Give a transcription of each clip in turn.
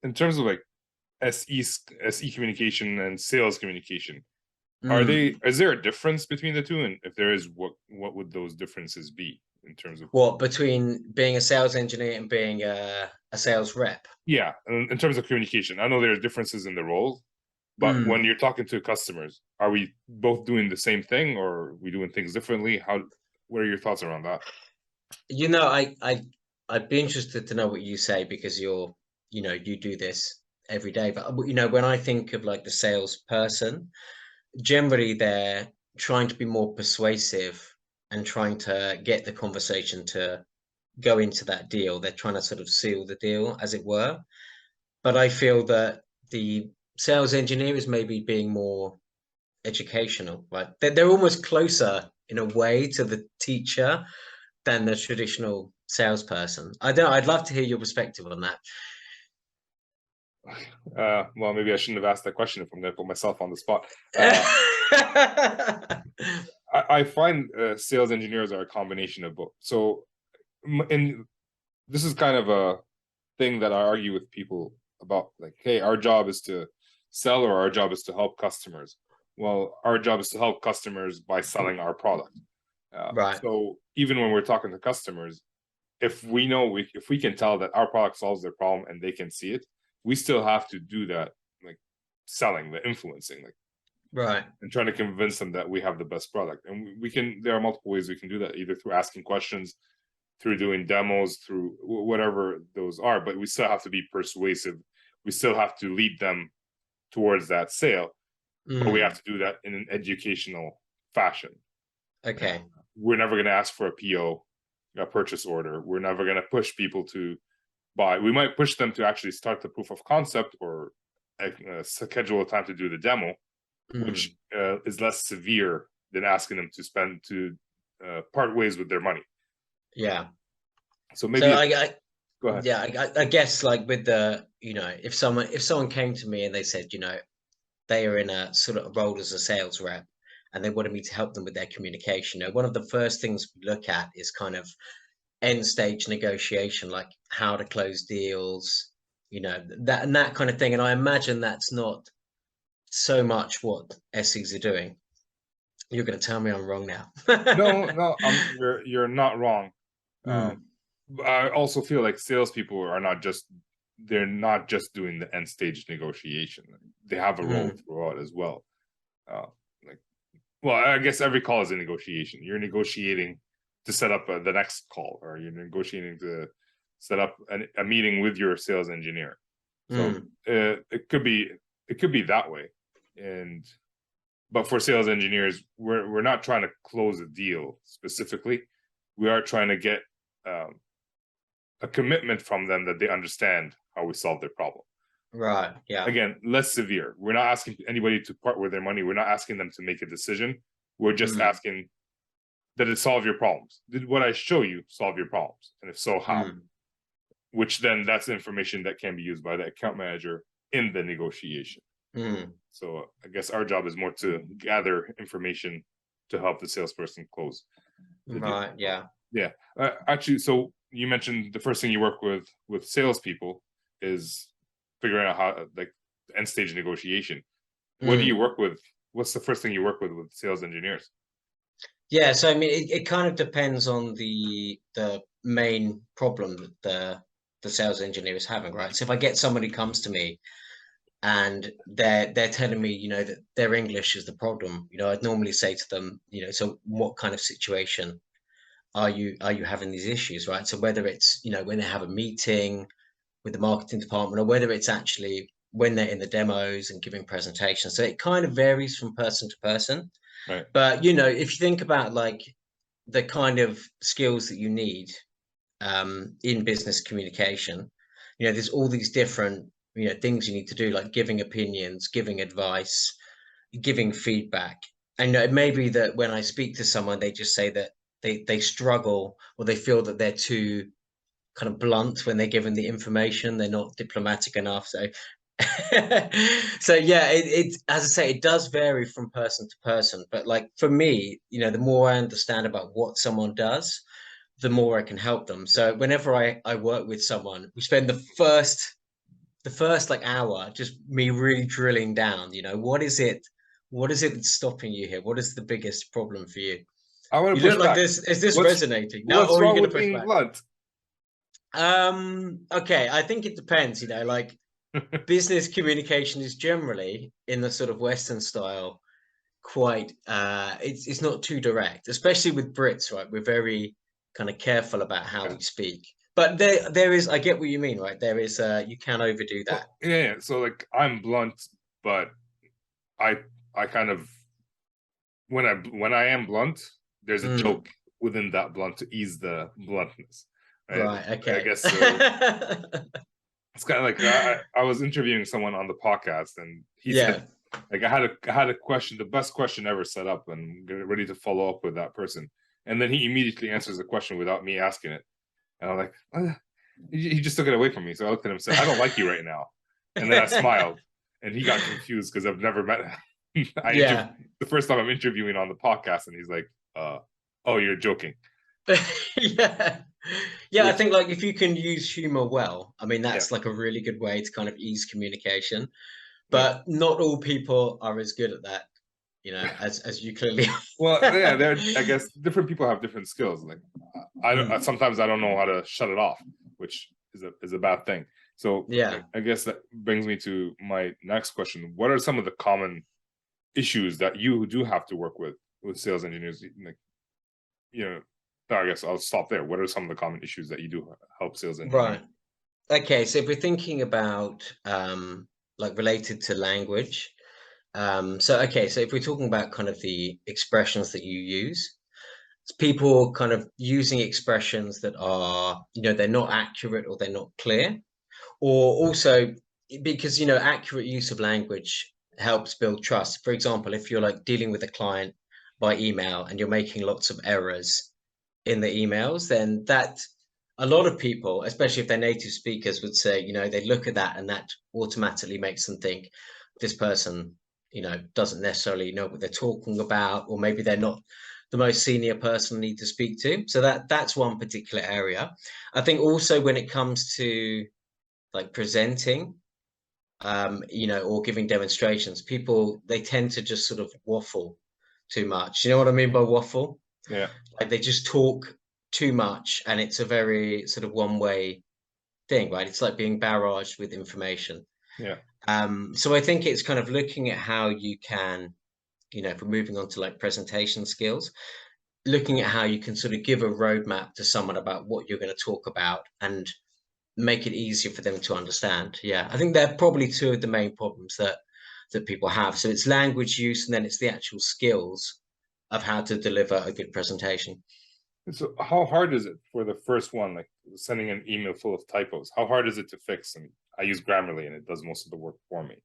in terms of like SE communication and sales communication, Mm. is there a difference between the two? And if there is, what would those differences be in terms of, What, between being a sales engineer and being a sales rep? yeah, in terms of communication? I know there are differences in the roles, but when Mm. you're talking to customers, are we both doing the same thing, or are we doing things differently? What are your thoughts around that? You know, I'd be interested to know what you say, because you do this every day. But when I think of like the salesperson, generally they're trying to be more persuasive and trying to get the conversation to go into that deal. They're trying to sort of seal the deal, as it were. But I feel that the sales engineer is maybe being more educational, right? They're almost closer in a way to the teacher than the traditional salesperson. I don't. I'd love to hear your perspective on that. Well, maybe I shouldn't have asked that question if I'm going to put myself on the spot. I find sales engineers are a combination of both. So, and this is kind of a thing that I argue with people about, like, hey, our job is to sell, or our job is to help customers. Well, our job is to help customers by selling our product. Right. So even when we're talking to customers, if we can tell that our product solves their problem and they can see it, we still have to do that, like selling, the influencing, like, Right. and trying to convince them that we have the best product. And we can, there are multiple ways we can do that, either through asking questions, through doing demos, through whatever those are, but we still have to be persuasive. We still have to lead them towards that sale, but we have Mm. to do that in an educational fashion. Okay. We're never going to ask for a PO, a purchase order. We're never going to push people to buy. We might push them to actually start the proof of concept, or schedule a time to do the demo, which Mm. is less severe than asking them to part ways with their money. Yeah. So So maybe go ahead. yeah, I guess, like, with the, if someone came to me and they said, they are in a sort of role as a sales rep, and they wanted me to help them with their communication. One of the first things we look at is kind of end stage negotiation, like how to close deals, that kind of thing. And I imagine that's not so much what SEs are doing. You're going to tell me I'm wrong now. No, no, you're not wrong. Um, Mm. I also feel like salespeople are not just they're not just doing the end stage negotiation. They have a role Mm. throughout as well. Uh, like, well, I guess every call is a negotiation. You're negotiating to set up the next call, or you're negotiating to set up a meeting with your sales engineer. So Mm. it could be that way. And but for sales engineers, we're not trying to close a deal specifically. We are trying to get um, a commitment from them that they understand how we solve their problem. Right. Yeah. Again, less severe. We're not asking anybody to part with their money. We're not asking them to make a decision. We're just Mm. asking that it solve your problems. Did what I show you solve your problems? And if so, how? Mm. Which then that's information that can be used by the account manager in the negotiation. Mm. So I guess our job is more to gather information to help the salesperson close the deal. Right. Yeah. Yeah, actually, so you mentioned the first thing you work with salespeople is figuring out how, like, end stage negotiation. What do you Mm. work with? What's the first thing you work with sales engineers? Yeah. So I mean, it kind of depends on the main problem that the sales engineer is having, right? So if I get somebody who comes to me and they're telling me, that their English is the problem, I'd normally say to them, so what kind of situation are you having these issues, right? So whether it's, when they have a meeting with the marketing department, or whether it's actually when they're in the demos and giving presentations. So it kind of varies from person to person. Right. But if you think about, like, the kind of skills that you need in business communication, there's all these different things you need to do, like giving opinions, giving advice, giving feedback. And it may be that when I speak to someone, they just say that they struggle, or they feel that they're too kind of blunt when they're given the information. They're not diplomatic enough. So, so yeah, it as I say, it does vary from person to person. But, like, for me, the more I understand about what someone does, the more I can help them. So whenever I work with someone, we spend the first the first like hour, just me really drilling down, you know, what is it that's stopping you here? What is the biggest problem for you? I want You to push look like back. this. Is this What's resonating? No, what's or are you wrong going to with push being back? blunt? Okay, I think it depends, you know, like business communication is generally in the sort of Western style quite it's not too direct, especially with Brits, right? We're very kind of careful about how Yeah. we speak. But there is, I get what you mean, right? There is you can overdo that. Well, yeah. So like I'm blunt, but I I kind of when I am blunt, there's a Mm, joke within that blunt to ease the bluntness. Right? right, I okay. guess it's kind of like I was interviewing someone on the podcast, and he said Yeah. like I had a question, the best question ever set up, and ready to follow up with that person, and then he immediately answers the question without me asking it, and I'm like, he just took it away from me. So I looked at him and said, "I don't like you right now," and then I smiled, and he got confused because I've never met him. Yeah. The first time I'm interviewing on the podcast, and he's like, "Oh, you're joking," Yeah. Yeah, I which think like if you can use humor well, I mean yeah, that's like a really good way to kind of ease communication. yeah. But not all people are as good at that, you know, as you clearly Well, yeah, are. there. I guess different people have different skills. Like, I don't. Mm, Sometimes I don't know how to shut it off, which is a bad thing. So yeah. I guess that brings me to my next question: what are some of the common issues that you do have to work with sales engineers? Like, you know, I guess I'll stop there. What are some of the common issues that you do help sales engineers? Right. Okay, so if we're thinking about like related to language, so okay, so if we're talking about kind of the expressions that you use, it's people kind of using expressions that are, you know, they're not accurate or they're not clear, or also because, you know, accurate use of language helps build trust. For example, if you're like dealing with a client by email and you're making lots of errors in the emails, then that a lot of people, especially if they're native speakers, would say, you know, they look at that and that automatically makes them think this person, you know, doesn't necessarily know what they're talking about, or maybe they're not the most senior person I need to speak to. So that's one particular area. I think also when it comes to like presenting, you know, or giving demonstrations, people they tend to just sort of waffle too much. You know what I mean by waffle? Yeah, Like they just talk too much, and it's a very sort of one-way thing, right? It's like being barraged with information. yeah. So I think it's kind of looking at how you can, you know, if we're moving on to like presentation skills, looking at how you can sort of give a roadmap to someone about what you're going to talk about and make it easier for them to understand. Yeah, I think they're probably two of the main problems that people have. So it's language use, and then it's the actual skills of how to deliver a good presentation. So how hard is it for the first one, like sending an email full of typos? How hard is it to fix? And I use Grammarly, and it does most of the work for me.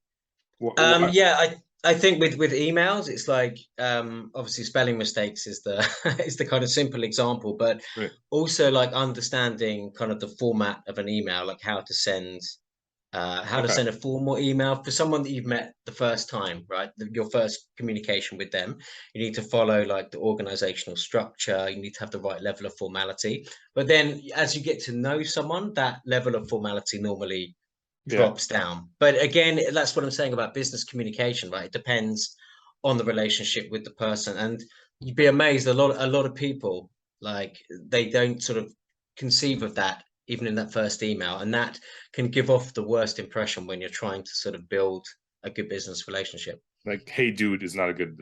What, Yeah, I think with emails, it's like obviously spelling mistakes is the is the kind of simple example, but right. also like understanding kind of the format of an email, like how to Okay. send a formal email for someone that you've met the first time, right? Your first communication with them. You need to follow like the organizational structure. You need to have the right level of formality. But then as you get to know someone, that level of formality normally Yeah. drops down. But again, that's what I'm saying about business communication, right? It depends on the relationship with the person. And you'd be amazed, a lot of people like they don't sort of conceive of that even in that first email. And that can give off the worst impression when you're trying to sort of build a good business relationship. Like, hey, dude, is not a good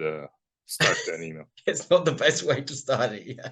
start to an email. It's not the best way to start it. Yeah.